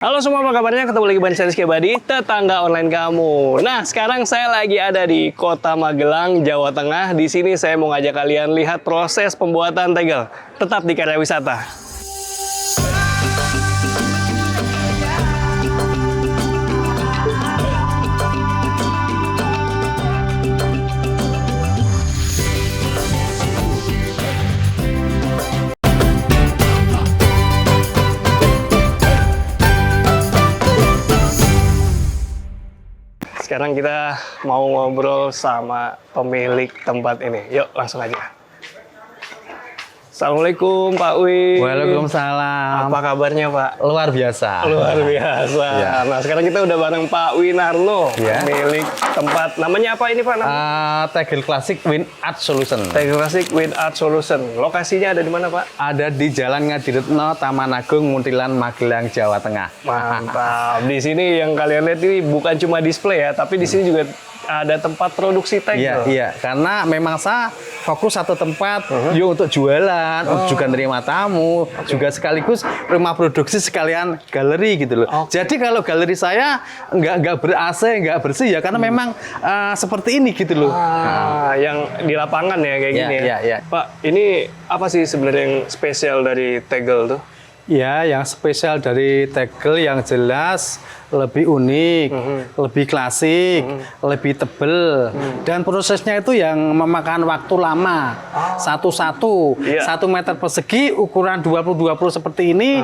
Halo semua, apa kabarnya? Ketemu lagi Ban Rizky Abadi, tetangga online kamu. Nah, sekarang saya lagi ada di Kota Magelang, Jawa Tengah. Di sini saya mau ngajak kalian lihat proses pembuatan tegel. Tetap di Karya Wisata. Sekarang kita mau ngobrol sama pemilik tempat ini. Yuk, langsung aja. Assalamualaikum Pak Wi. Waalaikumsalam. Apa kabarnya Pak? Luar biasa. Luar biasa. Ya. Nah, sekarang kita udah bareng Pak Winarno, Ya. pemilik tempat. Namanya apa ini Pak? Tegel Klasik Wind Art Solution. Tegel Klasik Wind Art Solution. Lokasinya ada di mana Pak? Ada di Jalan Ngadiretno, Taman Agung, Muntilan, Magelang, Jawa Tengah. Mantap. Di sini yang kalian lihat ini bukan cuma display ya, tapi di sini juga ada tempat produksi tegel. Iya. Karena memang saya fokus satu tempat, yuk untuk jualan, untuk juga nerima tamu, juga sekaligus rumah produksi sekalian galeri gitu loh. Jadi kalau galeri saya nggak ber-AC, nggak bersih ya, karena memang seperti ini gitu loh. Yang di lapangan ya kayak gini ya. Iya. Pak, ini apa sih sebenarnya yang spesial dari tegel tuh? Ya, yang spesial dari tegel yang jelas lebih unik, lebih klasik, lebih tebel, dan prosesnya itu yang memakan waktu lama. Satu-satu, 1 meter persegi ukuran 20-20 seperti ini.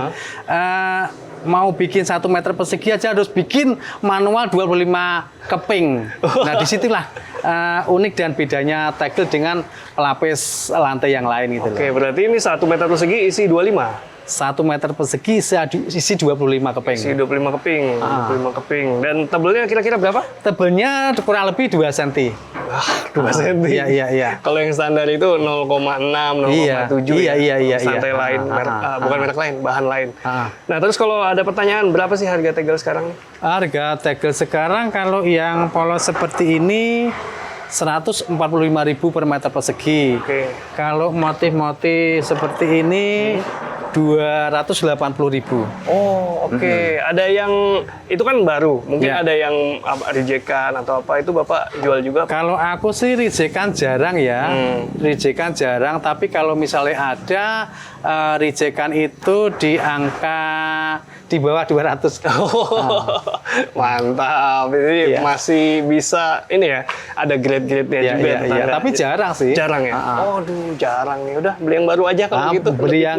Mau bikin 1 meter persegi aja harus bikin manual 25 keping. Nah, disitulah unik dan bedanya tegel dengan pelapis lantai yang lain gitu. Oke, berarti ini 1 meter persegi isi 25. 1 meter persegi isi 25 keping. Isi 25 keping. 25 keping. Dan tebelnya kira-kira berapa? Tebelnya kurang lebih 2 cm. 2 cm. Iya. Kalau yang standar itu 0,6, 0,7 Iya. Santai lain, bukan merek lain, bahan lain. Nah, terus kalau ada pertanyaan, berapa sih harga tegel sekarang? Harga tegel sekarang kalau yang polos seperti ini 145.000 per meter persegi. Oke. Kalau motif-motif seperti ini 280.000. Oh, oke. Ada yang itu kan baru, mungkin ada yang rijekan atau apa, itu Bapak jual juga? Kalau aku sih rijekan jarang ya, rijekan jarang. Tapi kalau misalnya ada rijekan itu di angka di bawah 200. Mantap. Ini masih bisa ini ya, ada grade-grade-nya juga. Iya. Tapi jarang sih. Jarang ya? Aduh, jarang nih. Udah, beli yang baru aja kalau gitu. Beli yang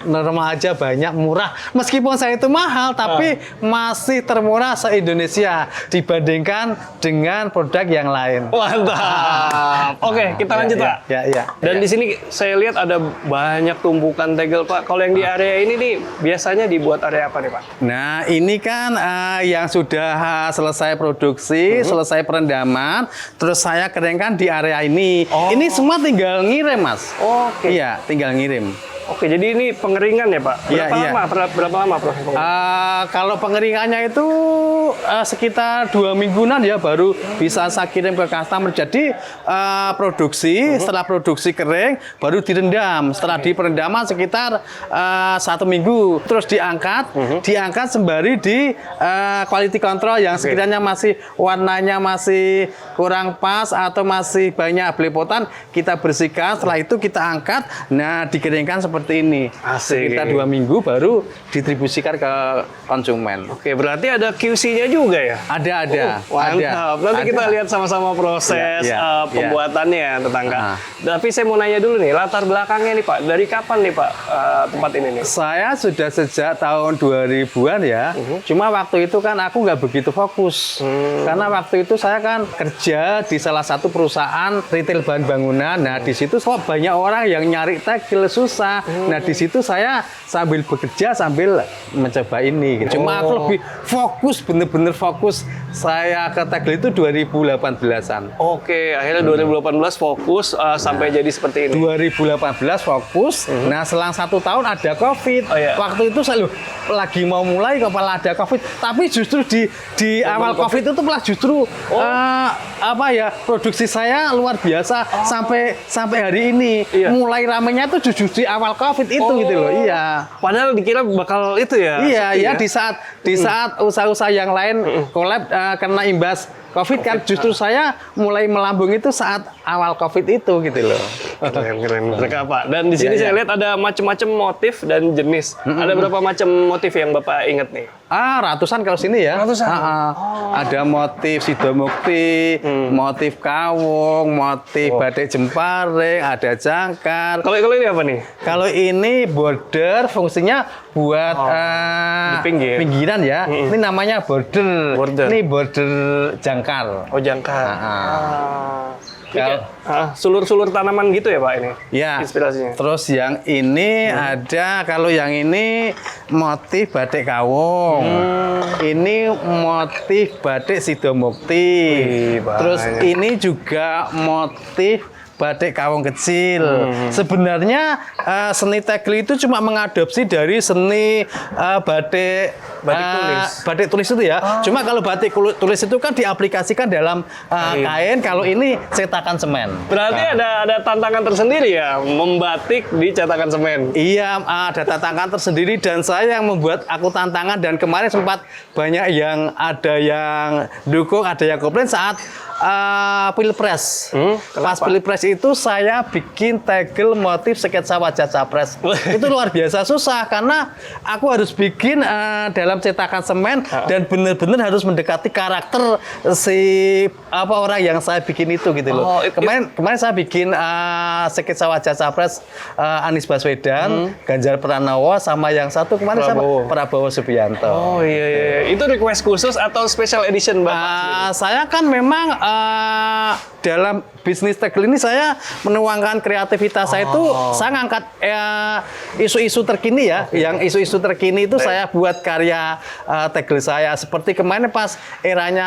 normal aja, banyak, murah. Meskipun saya itu mahal, tapi masih termurah se-Indonesia dibandingkan dengan produk yang lain. Mantap. Oke, kita lanjut Pak. Iya. Dan di sini saya lihat ada banyak tumpukan tegel Pak. Kalau yang di area ini nih biasanya dibuat area apa nih Pak? Nah, ini kan yang sudah selesai produksi, selesai perendaman, terus saya keringkan di area ini. Ini semua tinggal ngirim, Mas. Oke. Iya, tinggal ngirim. Oke, jadi ini pengeringan ya Pak? Berapa lama proses pengeringan? Kalau pengeringannya itu sekitar 2 mingguan ya baru bisa saya kirim ke customer. Jadi produksi, setelah produksi kering baru direndam. Setelah di perendaman sekitar 1 minggu, terus diangkat sembari di quality control yang sekiranya masih warnanya masih kurang pas atau masih banyak belepotan, kita bersihkan. Setelah itu kita angkat, nah dikeringkan seperti ini. Asik. Sekitar 2 minggu baru distribusikan ke konsumen. Oke, berarti ada QC-nya juga ya? Ada. Mantap. Nanti kita lihat sama-sama proses pembuatannya, tetangga. Tapi saya mau nanya dulu nih, latar belakangnya nih Pak. Dari kapan nih Pak tempat ini nih? Saya sudah sejak tahun 2000-an ya. Cuma waktu itu kan aku nggak begitu fokus. Karena waktu itu saya kan kerja di salah satu perusahaan retail bahan bangunan. Nah, di situ banyak orang yang nyari tegel susah. Nah, di situ saya sambil bekerja sambil mencoba ini. Cuma aku lebih fokus, bener-bener fokus. Saya ke tegel itu 2018-an. Oke, akhirnya 2018 fokus sampai jadi seperti ini. 2018 fokus. Nah, selang 1 tahun ada COVID. Waktu itu saya lagi mau mulai kepala ada COVID. Tapi justru di awal COVID itu malah justru produksi saya luar biasa sampai hari ini. Mulai ramenya itu justru di awal COVID itu gitu loh. Iya. Padahal dikira bakal itu ya. Iya, di saat di saat usaha-usaha yang lain collab kena imbas COVID kan, justru saya mulai melambung itu saat awal COVID itu gitu loh. Keren mereka Pak. Dan di sini Iya, saya lihat ada macam-macam motif dan jenis. Ada berapa macam motif yang Bapak ingat nih? Ratusan kalau sini ya. Ratusan? Ada motif sidomukti, motif kawung, motif batik jemparing, ada jangkar. Kalau ini apa nih? Kalau ini border fungsinya buat Di pinggir. pinggiran ya. Ini namanya border. Border. Ini border jangkar. Oh, jangkar. Ini Kalau- kayak, sulur-sulur tanaman gitu ya Pak ini? Ya. Inspirasinya. Terus yang ini ada, kalau yang ini motif batik kawung. Ini motif batik sidomukti. Wih, Terus banyak. ini juga motif batik kawung kecil. Sebenarnya seni tegel itu cuma mengadopsi dari seni batik tulis. batik tulis itu ya. Cuma kalau batik tulis itu kan diaplikasikan dalam kain. Kalau ini cetakan semen. Berarti ada tantangan tersendiri ya membatik di cetakan semen. Iya, ada tantangan tersendiri dan saya yang membuat aku tantangan, dan kemarin sempat banyak yang ada yang dukung, ada yang komplain saat Pilpres. Pas Pilpres itu saya bikin tegel motif sketsa wajah capres. Itu luar biasa susah karena aku harus bikin dalam cetakan semen dan benar-benar harus mendekati karakter si orang yang saya bikin itu gitu loh. Kemarin saya bikin sketsa wajah capres Anies Baswedan, Ganjar Pranowo, sama yang satu kemarin Prabowo Subianto. Oh iya. Itu request khusus atau special edition Bapak? Saya kan memang dalam bisnis tegel ini saya menuangkan kreativitas saya itu, saya ngangkat isu-isu terkini ya. Yang isu-isu terkini itu saya buat karya tegel saya. Seperti kemarin pas eranya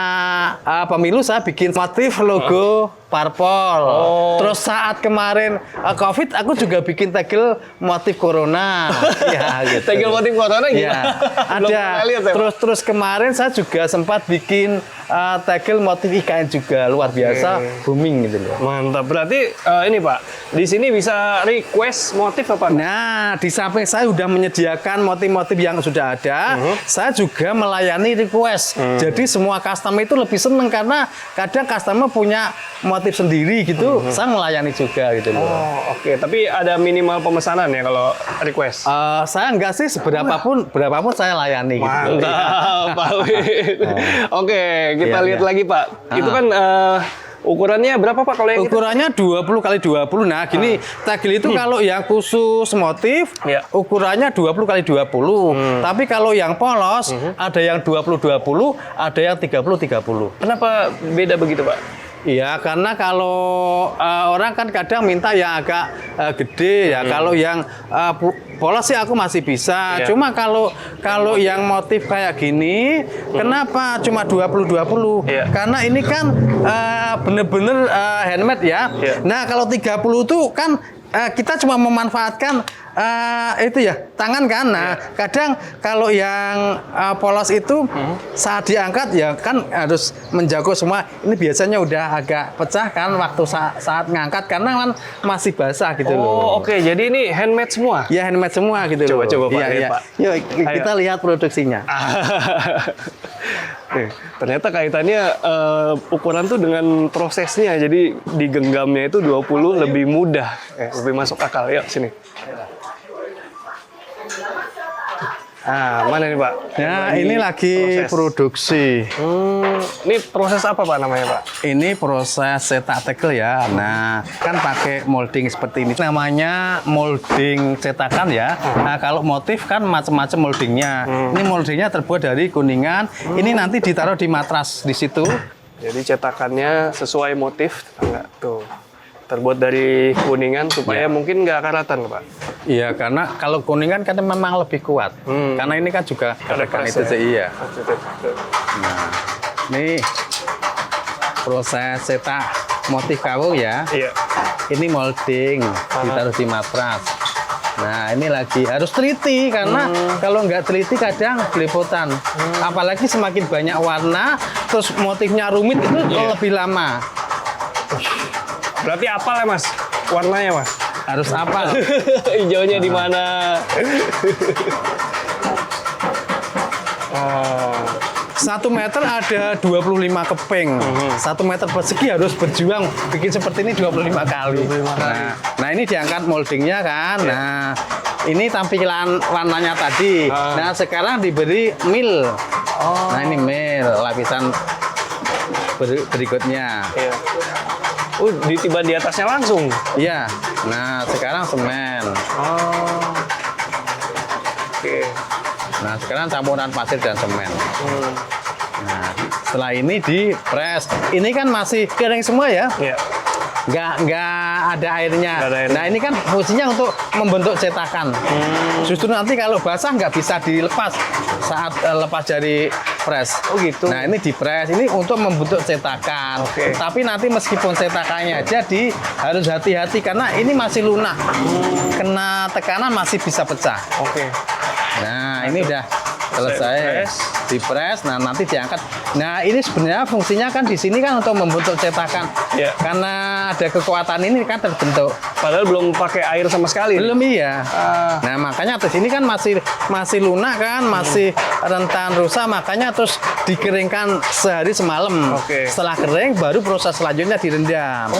pemilu saya bikin motif logo parpol. Terus saat kemarin COVID aku juga bikin tegel motif corona. Ya, gitu. Tegel motif corona gimana? Ya, Belum ada. pernah lihat ya, Pak? Terus kemarin saya juga sempat bikin tegel motif IKN juga, luar biasa booming gitu loh. Mantap. Berarti ini Pak, di sini bisa request motif apa? Nah, di samping saya sudah menyediakan motif-motif yang sudah ada, saya juga melayani request. Jadi semua customer itu lebih seneng karena kadang customer punya motif sendiri gitu, saya melayani juga gitu loh. Oh, oke. Tapi ada minimal pemesanan ya kalau request? Saya enggak sih, berapapun saya layani gitu. Mantap, Pak Win. Oke, kita Iya, lihat iya. lagi Pak. Itu kan ukurannya berapa Pak kalau yang itu? Ukurannya 20 kali 20. Nah, gini, tegel itu kalau yang khusus motif, Iya. ukurannya 20 kali 20. Tapi kalau yang polos, ada yang 20-20, ada yang 30-30. Kenapa beda begitu Pak? Iya, karena kalau orang kan kadang minta yang agak gede ya. Kalau yang polos sih aku masih bisa. Iya. Cuma kalau yang motif kayak gini, kenapa cuma 20-20? Iya. Karena ini kan bener-bener handmade ya. Iya. Nah, kalau 30 tuh kan kita cuma memanfaatkan itu ya tangan kan. Nah, kadang kalau yang polos itu saat diangkat ya kan harus menjago semua. Ini biasanya udah agak pecah kan waktu saat ngangkat karena kan masih basah gitu loh. Oh, oke. Jadi ini handmade semua? Ya handmade semua gitu loh. Coba, Pak, Iya, lihat, iya. Pak. Yuk kita lihat produksinya. Nih, ternyata kaitannya ukuran tuh dengan prosesnya. Jadi digenggamnya itu 20 lebih mudah. Lebih masuk akal. Yuk, sini. Mana nih Pak? Nah, ini lagi produksi. Ini proses apa Pak namanya Pak? Ini proses cetak tegel ya. Nah, kan pakai molding seperti ini. Namanya molding cetakan ya. Nah, kalau motif kan macam-macam moldingnya. Ini moldingnya terbuat dari kuningan. Ini nanti ditaruh di matras di situ. Jadi cetakannya sesuai motif, enggak tuh. Terbuat dari kuningan supaya mungkin nggak karatan Pak. Iya, karena kalau kuningan kan memang lebih kuat. Karena ini kan juga kan itu sih, iya. Nah, ini proses cetak motif kawung ya. Iya. Ini molding, ditaruh di matras. Nah, ini lagi harus teliti karena kalau nggak teliti kadang belepotan. Apalagi semakin banyak warna, terus motifnya rumit itu lebih lama. Berarti apal ya Mas? Warnanya Mas? Harus apal. Hijaunya di mana? 1 meter ada 25 keping. 1 meter persegi harus berjuang bikin seperti ini 25 kali. Nah, ini diangkat moldingnya kan. Nah, ini tampilan warnanya tadi. Nah, sekarang diberi mil. Nah, ini mil lapisan berikutnya. Ditiba di atasnya langsung. Iya. Nah, sekarang semen. Oke. Nah, sekarang campuran pasir dan semen. Nah, setelah ini di press. Ini kan masih kering semua ya. Iya. Nggak ada airnya. Nggak ada airnya. Nah, ini kan fungsinya untuk membentuk cetakan. Justru nanti kalau basah nggak bisa dilepas saat lepas dari press. Oh gitu. Nah, ini di press. Ini untuk membentuk cetakan. Oke. Tapi nanti meskipun cetakannya jadi harus hati-hati karena ini masih lunak. Kena tekanan masih bisa pecah. Oke. Nah, ini udah selesai di press. Nah, nanti diangkat. Nah, ini sebenarnya fungsinya kan di sini kan untuk membentuk cetakan. Iya. Karena ada kekuatan ini kan terbentuk. Padahal belum pakai air sama sekali. Belum iya. Nah, makanya di sini kan masih lunak kan, masih rentan rusak, makanya terus dikeringkan sehari semalam. Oke. Setelah kering baru proses selanjutnya direndam.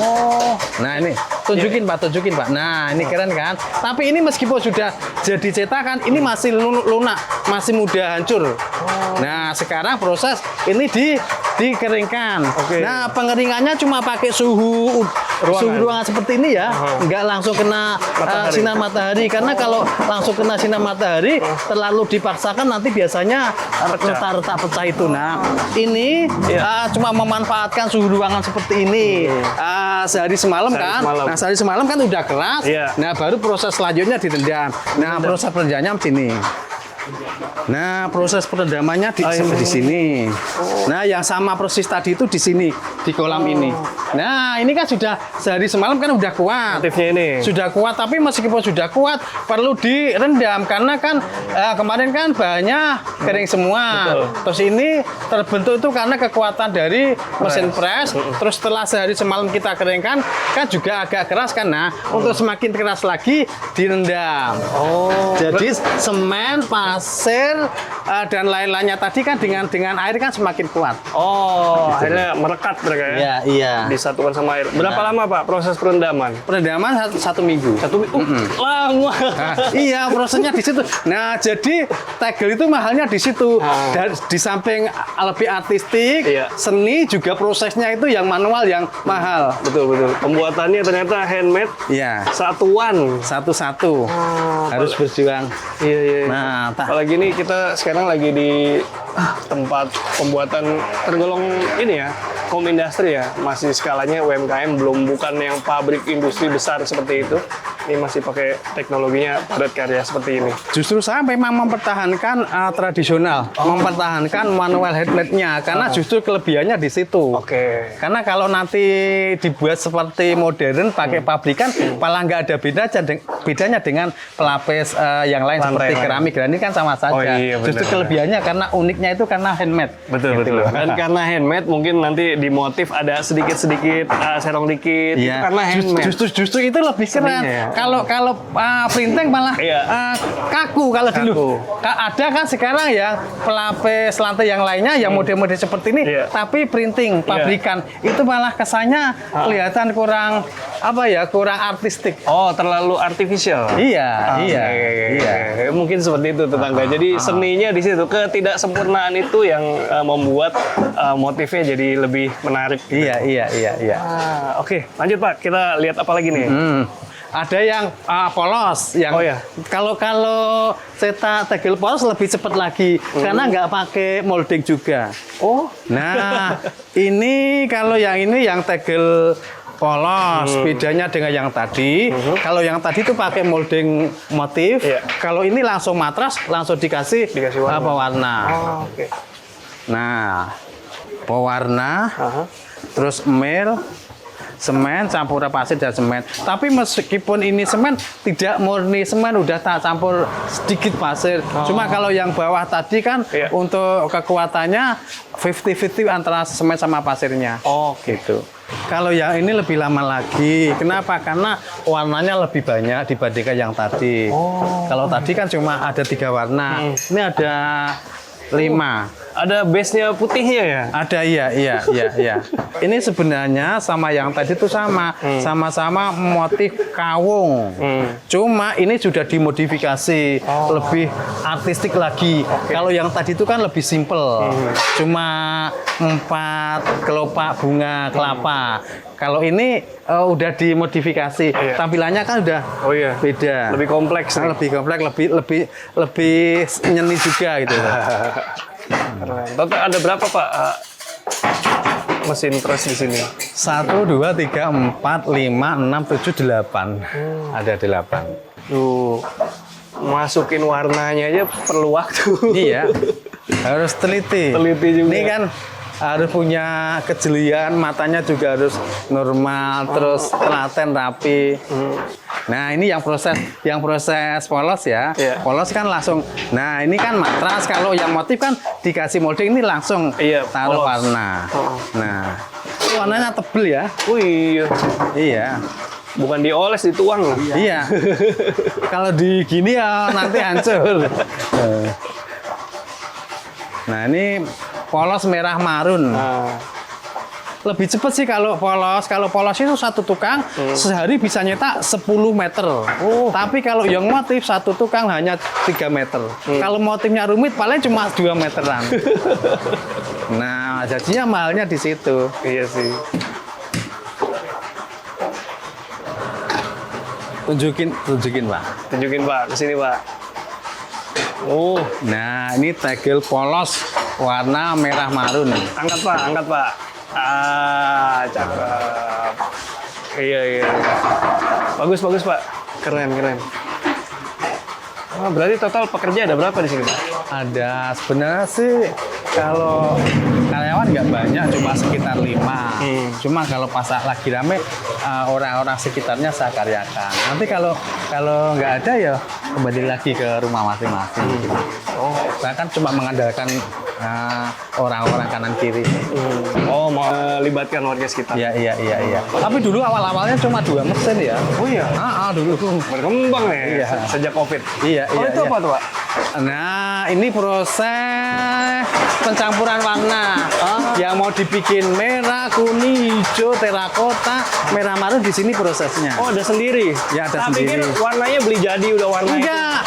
Nah, ini tunjukin Pak, tunjukin Pak. Nah, ini keren kan? Tapi ini meskipun sudah jadi cetakan, ini masih lunak, masih mudah hancur. Nah, sekarang proses ini dikeringkan. Oke. Nah, pengeringannya cuma pakai suhu ruangan seperti ini ya, nggak langsung kena sinar matahari. Karena kalau langsung kena sinar matahari, terlalu dipaksakan nanti biasanya retak-retak pecah itu. Nah, ini cuma memanfaatkan suhu ruangan seperti ini sehari semalam kan. Nah, sehari semalam kan udah keras. Iya. Nah, baru proses selanjutnya direndam. Nah, proses perendamannya sini. Nah, proses perendamannya di sini. Nah, yang sama persis tadi itu di sini, di kolam ini. Nah, ini kan sudah sehari semalam kan udah kuat. Motifnya ini. Sudah kuat, tapi meskipun sudah kuat perlu direndam karena kan kemarin kan bahannya kering semua. Betul. Terus ini terbentuk itu karena kekuatan dari mesin press. Terus setelah sehari semalam kita keringkan kan juga agak keras kan. Nah, untuk semakin keras lagi direndam. Jadi semen, pasir dan lain-lainnya tadi kan dengan air kan semakin kuat. Akhirnya merekat mereka ya. Iya, iya. Disatukan sama air. Berapa lama Pak proses perendaman? Perendaman satu minggu. Lama. Nah, iya, prosesnya di situ. Nah, jadi tegel itu mahalnya di situ. Dan di samping lebih artistik, seni juga prosesnya itu yang manual yang mahal. Betul. Pembuatannya ternyata handmade. Iya. Satuan. Satu-satu. Harus berjuang. Iya. Nah, apalagi ini kita sekarang lagi di tempat pembuatan tergolong ini ya, home industry ya, masih skalanya UMKM, belum bukan yang pabrik industri besar seperti itu. Ini masih pakai teknologinya padat karya seperti ini. Justru saya memang mempertahankan tradisional, mempertahankan manual handmade-nya karena justru kelebihannya di situ. Oke. Karena kalau nanti dibuat seperti modern pakai pabrikan, malah nggak ada bedanya dengan pelapis yang lain seperti keramik. Ini kan sama saja. Justru kelebihannya karena uniknya itu karena handmade. Betul. Dan karena handmade mungkin nanti di motif ada sedikit serong dikit. Iya. Itu karena handmade. Justru itu lebih keren. Ya. Kalau printing malah kaku kalau dulu. Ada kan sekarang ya pelapis lantai yang lainnya yang model-model seperti ini, tapi printing pabrikan itu malah kesannya kelihatan kurang kurang artistik. Terlalu artificial. Iya. Mungkin seperti itu tetangga. Jadi seninya di situ, ketidaksempurnaan itu yang membuat motifnya jadi lebih menarik. Iya. Oke, lanjut Pak. Kita lihat apa lagi nih? Ada yang polos, yang kalau cetak tegel polos lebih cepat lagi karena nggak pakai molding juga. Nah, ini kalau yang ini yang tegel polos, bedanya dengan yang tadi. Kalau yang tadi itu pakai molding motif, kalau ini langsung matras, langsung dikasih pewarna. Nah, pewarna, terus mil, semen, campuran pasir dan semen. Tapi meskipun ini semen, tidak murni semen, udah tak campur sedikit pasir. Cuma kalau yang bawah tadi kan untuk kekuatannya 50-50 antara semen sama pasirnya. Gitu. Kalau yang ini lebih lama lagi. Kenapa? Karena warnanya lebih banyak dibandingkan yang tadi. Kalau tadi kan cuma ada 3 warna. Ini ada 5. Ada base-nya putihnya ya? Ada, iya. Ini sebenarnya sama yang tadi itu sama-sama motif kawung. Cuma ini sudah dimodifikasi lebih artistik lagi. Kalau yang tadi itu kan lebih simple, cuma 4 kelopak bunga kelapa. Kalau ini udah dimodifikasi, tampilannya kan udah beda. Lebih kompleks. Lebih kompleks, lebih nyeni juga gitu. Total ada berapa Pak mesin press di sini? 1, 2, 3, 4, 5, 6, 7, 8. Ada 8. Tuh, masukin warnanya aja perlu waktu. Iya, harus teliti. Teliti juga. Ini kan harus punya kejelian, matanya juga harus normal, terus telaten, rapi. Nah, ini yang proses polos ya. Polos kan langsung. Nah, ini kan matras. Kalau yang motif kan dikasih molding, ini langsung taruh warna. Nah, warnanya tebel ya. Wih, Iya. bukan dioles, dituang. Iya. Kalau di gini ya nanti hancur. Nah, ini polos merah marun. Lebih cepat sih kalau polos. Kalau polos itu satu tukang sehari bisa nyetak 10 meter. Tapi kalau yang motif satu tukang hanya 3 meter. Kalau motifnya rumit paling cuma 2 meteran. Nah, jadinya mahalnya di situ. Iya sih. Tunjukin Pak. Tunjukin Pak, kesini Pak. Nah, ini tegel polos warna merah marun. Angkat Pak. Cakep. Iya. Bagus Pak. Keren. Berarti total pekerja ada berapa di sini Pak? Ada sebenarnya sih kalau karyawan nggak banyak, cuma sekitar 5. Cuma kalau pas lagi rame orang-orang sekitarnya saya karyakan. Nanti kalau nggak ada ya kembali lagi ke rumah masing-masing. Saya kan cuma mengandalkan orang-orang kanan kiri. Melibatkan warga sekitar. Iya. Tapi dulu awal-awalnya cuma 2 mesin ya. Oh iya. Dulu. Berkembang ya sejak Covid. Iya. Itu apa tuh Pak? Nah, ini proses pencampuran warna. Yang mau dibikin merah, kuning, hijau, terakota, merah marun di sini prosesnya. Oh, ada sendiri. Ya, ada Tapi sendiri. Tapi warnanya beli jadi udah warna Enggak.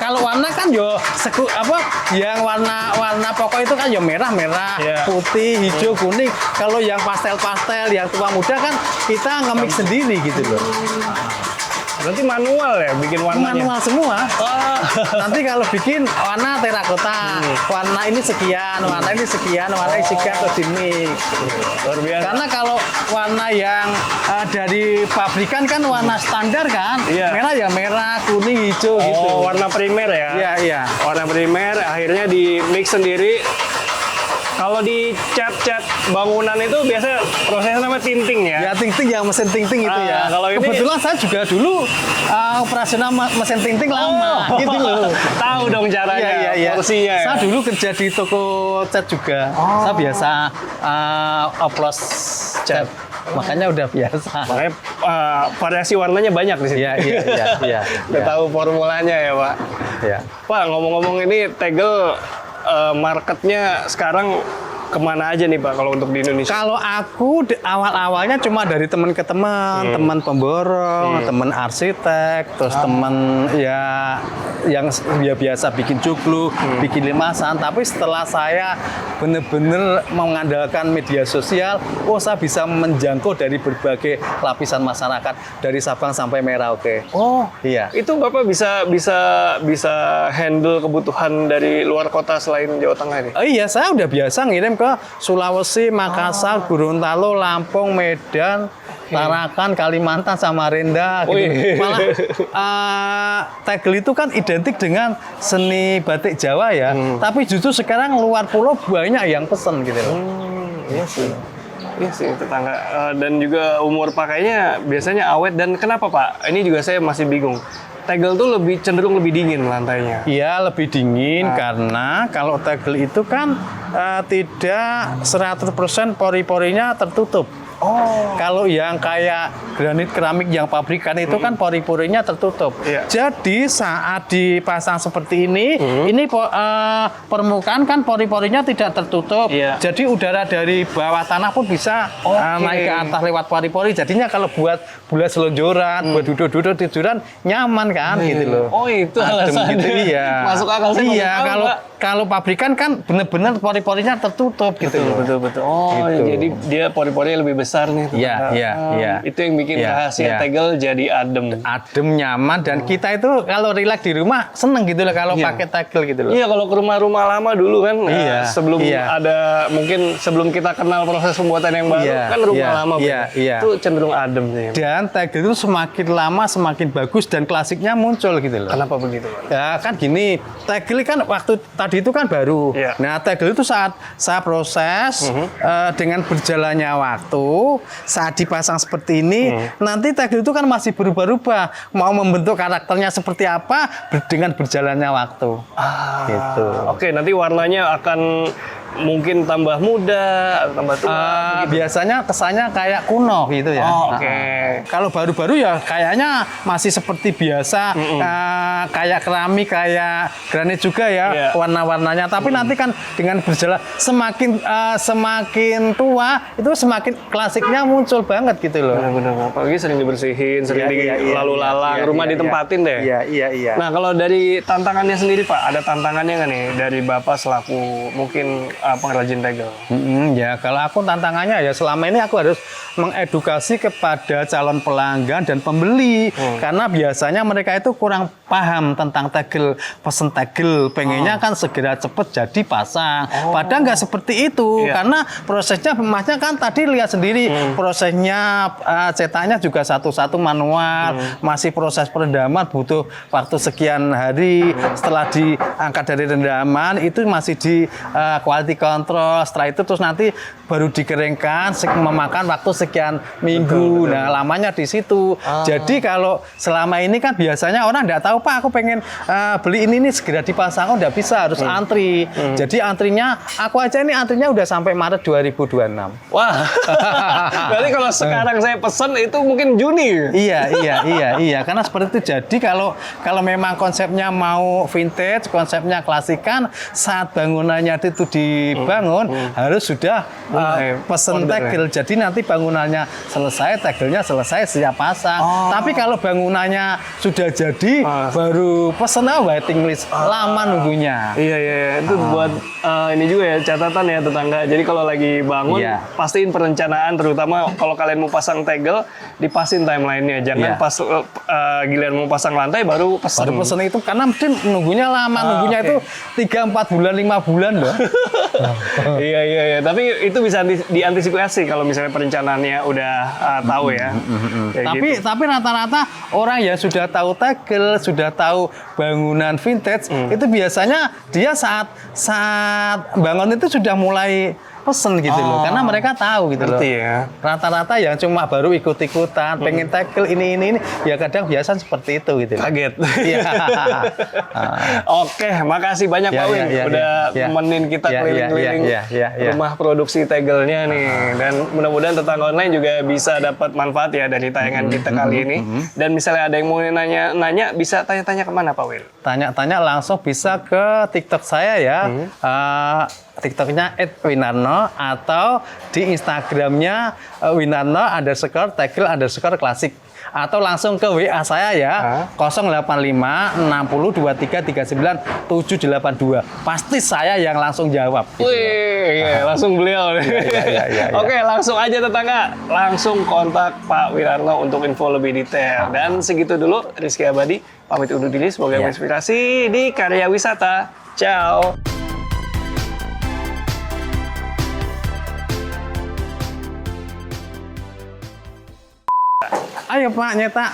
Kalau warna kan yang warna pokok itu kan merah, putih, hijau, kuning. Kalau yang pastel, yang tua muda kan kita nge-mix sendiri gitu loh. Berarti manual ya bikin warnanya? Manual semua. Nanti kalau bikin warna terakota, warna ini sekian, warna ini sekian, terus di-mix. Luar biasa. Karena kalau warna yang dari pabrikan kan warna standar kan, merah ya merah, kuning, hijau gitu. Warna primer ya? Iya. Warna primer akhirnya di-mix sendiri. Kalau di cat bangunan itu biasa prosesnya namanya tinting ya? Ya tinting yang mesin tinting itu ya. Kalau ini kebetulan saya juga dulu operasional mesin tinting lama gitu loh. Tahu dong caranya, porsinya. Saya dulu kerja di toko cat juga. Saya biasa oplos cat. Makanya udah biasa. Makanya variasi warnanya banyak di sini. Iya. Udah tahu formulanya ya Pak. Iya. Pak, ngomong-ngomong ini tegel marketnya sekarang kemana aja nih Pak kalau untuk di Indonesia? Kalau aku awal-awalnya cuma dari teman ke teman, teman pemborong, teman arsitek, terus teman yang biasa bikin jukluk, bikin limasan. Tapi setelah saya benar-benar mengandalkan media sosial, saya bisa menjangkau dari berbagai lapisan masyarakat dari Sabang sampai Merauke. Iya. Itu Bapak bisa handle kebutuhan dari luar kota selain Jawa Tengah ini? Iya, saya udah biasa ngirim ke Sulawesi, Makassar, Gorontalo, Lampung, Medan, Tarakan, Kalimantan, Samarinda gitu. Malah tegel itu kan identik dengan seni batik Jawa ya. Tapi justru sekarang luar pulau banyak yang pesen gitu loh. Iya sih tetangga. Dan juga umur pakainya biasanya awet. Dan kenapa Pak? Ini juga saya masih bingung. Tegel tuh cenderung lebih dingin lantainya. Iya, lebih dingin karena kalau tegel itu kan tidak 100% pori-porinya tertutup. Oh. Kalau yang kayak granit keramik yang pabrikan itu kan pori-porinya tertutup. Iya. Jadi saat dipasang seperti ini permukaan kan pori-porinya tidak tertutup. Iya. Jadi udara dari bawah tanah pun bisa Oke. naik ke atas lewat pori-pori. Jadinya kalau buat selonjoran, buat duduk-duduk tiduran nyaman kan gitu loh. Oh, itu Adem alasannya. gitu, iya. Masuk akal, saya Iya, baru tahu, kalau Pak. kalau pabrikan kan bener-bener pori-porinya tertutup gitu loh. Betul. Oh, Gitu. jadi dia pori-porinya lebih besar nih. Iya, tetangga. iya, iya. Itu yang bikin Iya, rahasia iya. tegel jadi adem. Adem, nyaman, dan kita itu kalau relax di rumah seneng gitu loh kalau Iya. pakai tegel gitu loh. Iya, kalau ke rumah-rumah lama dulu kan, Iya, sebelum iya. ada mungkin sebelum kita kenal proses pembuatan yang baru, Iya, kan rumah iya, lama, iya, Bang. iya. Itu cenderung adem sih. Dan tegel itu semakin lama semakin bagus dan klasiknya muncul gitu loh. Kenapa begitu, Bang? Ya kan gini, tegel kan waktu tadi itu kan baru. Iya. Nah, tegel itu saat saya proses dengan berjalannya waktu, saat dipasang seperti ini, nanti tegel itu kan masih berubah-ubah. Mau membentuk karakternya seperti apa dengan berjalannya waktu. Gitu. Oke, nanti warnanya akan mungkin tambah muda, tambah tua. Biasanya kesannya kayak kuno gitu ya. Oh, oke. Kalau baru-baru ya kayaknya masih seperti biasa, kayak keramik, kayak granit juga ya Iya. warna-warnanya. Tapi nanti kan dengan berjalan semakin tua itu semakin klasiknya muncul banget gitu loh. Benar-benar. Apalagi sering dibersihin, sering lalu lalang, rumah ditempatin deh. Iya. Nah, kalau dari tantangannya sendiri, Pak, ada tantangannya nggak nih dari Bapak selaku mungkin pengrajin tegel? Ya, kalau aku tantangannya ya selama ini aku harus mengedukasi kepada calon pelanggan dan pembeli karena biasanya mereka itu kurang paham tentang tegel, pesen tegel, pengennya kan segera cepet jadi pasang. Padahal nggak seperti itu Iya. karena prosesnya emasnya kan tadi lihat sendiri prosesnya cetaknya juga satu-satu manual, masih proses perendaman butuh waktu sekian hari. Setelah diangkat dari rendaman itu masih di quality control, setelah itu terus nanti baru dikeringkan memakan waktu sekian minggu. Nah, lamanya di situ. Jadi kalau selama ini kan biasanya orang nggak tahu, Pak, aku pengen beli ini nih segera dipasang, nggak bisa, harus antri. Jadi antrinya, aku aja ini antrinya udah sampai Maret 2026. Wah, berarti kalau sekarang saya pesen itu mungkin Juni. Iya, karena seperti itu. Jadi kalau memang konsepnya mau vintage, konsepnya klasikan, saat bangunannya itu dibangun harus sudah pesen order tegel. Jadi nanti bangunannya selesai, tegelnya selesai, siap pasang. Tapi kalau bangunannya sudah jadi, baru pesen waiting list, lama nunggunya. Iya. Itu buat ini juga ya, catatan ya tetangga. Jadi kalau lagi bangun, Iya. pastiin perencanaan, terutama kalau kalian mau pasang tegel, dipasin timelinenya. Jangan Iya. pas giliran mau pasang lantai baru pesen. Baru pesen itu karena mesti nunggunya lama, nunggunya oke. itu 3-4 bulan, 5 bulan loh. Iya. Tapi itu bisa diantisipasi kalau misalnya perencanaannya udah tahu ya. Kayak gitu. Tapi rata-rata orang yang sudah tahu tegel, sudah tahu bangunan vintage, itu biasanya dia saat bangun itu sudah mulai pesen gitu loh, karena mereka tahu gitu loh. Ngerti ya. Rata-rata yang cuma baru ikut-ikutan, pengen tegel ini, ya kadang biasa seperti itu gitu loh. Kaget. Iya. Oke, makasih banyak Pak Win udah nemenin kita keliling-keliling rumah produksi tegelnya nih. Dan mudah-mudahan tetangga online juga bisa dapat manfaat ya dari tayangan kita kali ini. Dan misalnya ada yang mau nanya bisa tanya-tanya kemana Pak Win? Tanya-tanya langsung bisa ke TikTok saya ya. TikToknya @winarno atau di Instagramnya winarno_tegel_klasik atau langsung ke WA saya ya 085 60 23 39 782. Pasti saya yang langsung jawab. Wih, langsung beliau. Iya. Oke, langsung aja tetangga, langsung kontak Pak Winarno untuk info lebih detail. Dan segitu dulu, Rizky Abadi pamit undur diri. Semoga menginspirasi di karya wisata. Ciao. Ayo Pak, nyetak.